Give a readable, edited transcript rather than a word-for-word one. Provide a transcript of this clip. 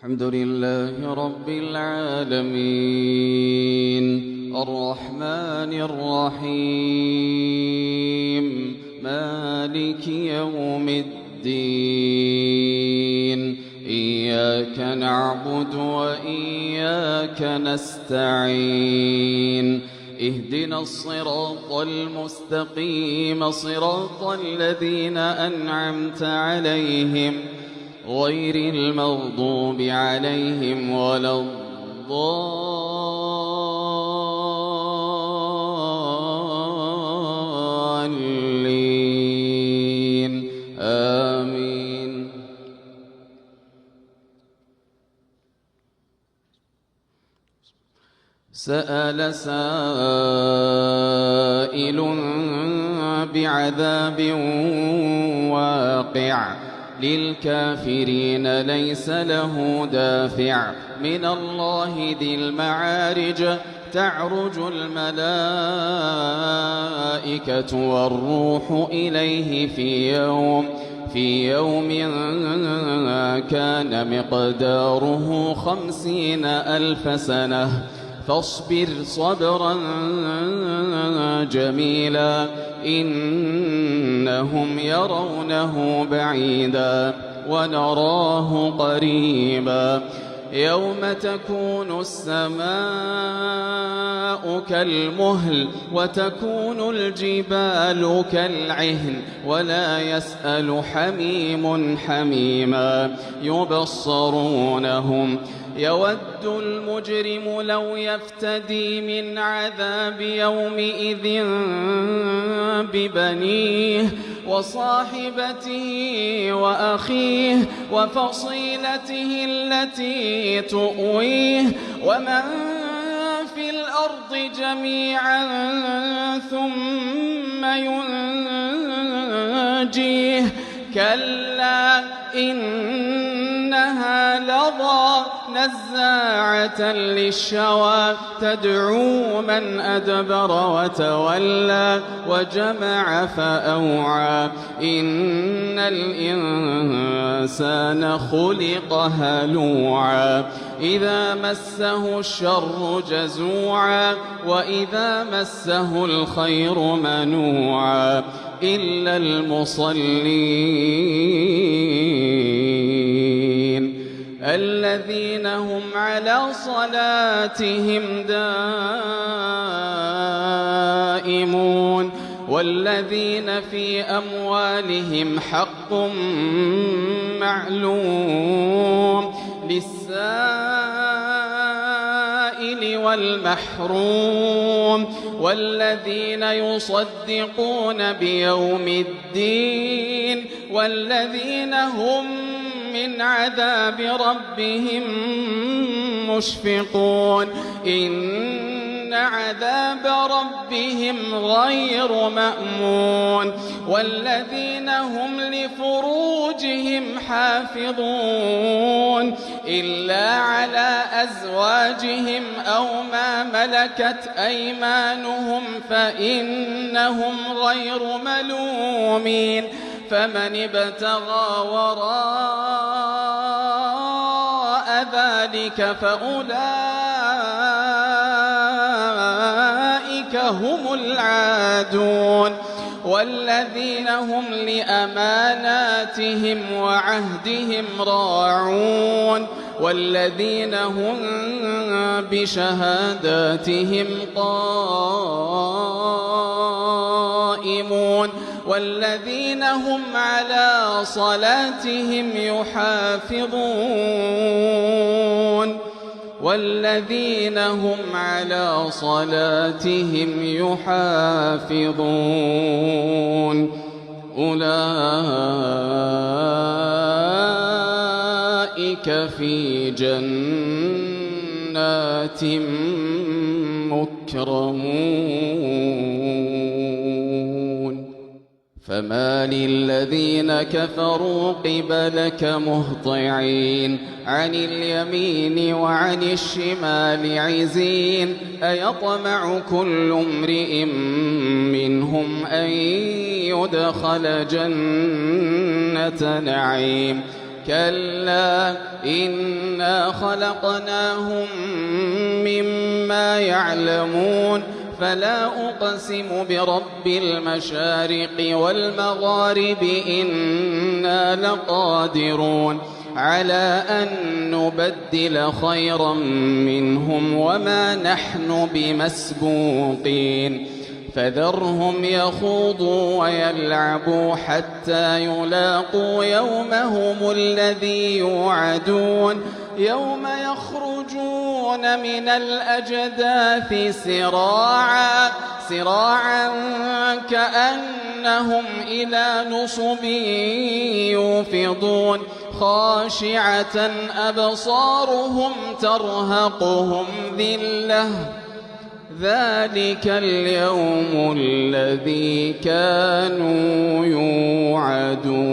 الحمد لله رب العالمين الرحمن الرحيم مالك يوم الدين إياك نعبد وإياك نستعين اهدنا الصراط المستقيم صراط الذين أنعمت عليهم غير المغضوب عليهم ولا الضالين آمين. سأل سائل بعذاب واقع للكافرين ليس له دافع من الله ذي المعارج تعرج الملائكة والروح إليه في يوم كان مقداره 50,000 سنة فاصبر صبرا جميلا إنهم يرونه بعيدا ونراه قريبا يوم تكون السماء كالمهل وتكون الجبال كالعهن ولا يسأل حميم حميما يبصرونهم يود المجرم لو يفتدي من عذاب يومئذ ببنيه وصاحبته وأخيه وفصيلته التي تؤويه ومن في الأرض جميعا ثم ينجيه كلا إنها لظى نزاعة للشوى تدعو من أدبر وتولى وجمع فأوعى إن الإنسان خلق هلوعا إذا مسه الشر جزوعا وإذا مسه الخير منوعا إلا المصلين الذين هم على صلاتهم دائمون والذين في أموالهم حق معلوم للسائل والمحروم والذين يصدقون بيوم الدين والذين هم من عذاب ربهم مشفقون إن عذاب ربهم غير مأمون والذين هم لفروجهم حافظون إلا على أزواجهم أو ما ملكت أيمانهم فإنهم غير ملومين فمن ابتغى وراء ذلك فأولئك هم العادون والذين هم لأماناتهم وعهدهم راعون والذين هم بشهاداتهم قائمون والذين هم على صلاتهم يحافظون والذين هم على صلاتهم يحافظون أولئك في جنات مكرمون فما للذين كفروا قبلك مهطعين عن اليمين وعن الشمال عزين أيطمع كل امرئ منهم أن يدخل جنة نعيم كلا إنا خلقناهم مما يعلمون فلا أقسم برب المشارق والمغارب إنا لقادرون على أن نبدل خيرا منهم وما نحن بمسبوقين فذرهم يخوضوا ويلعبوا حتى يلاقوا يومهم الذي يوعدون يوم يخرجون من الأجداث سراعا كأنهم إلى نصب يوفضون خاشعة أبصارهم ترهقهم ذلة ذلك اليوم الذي كانوا يوعدون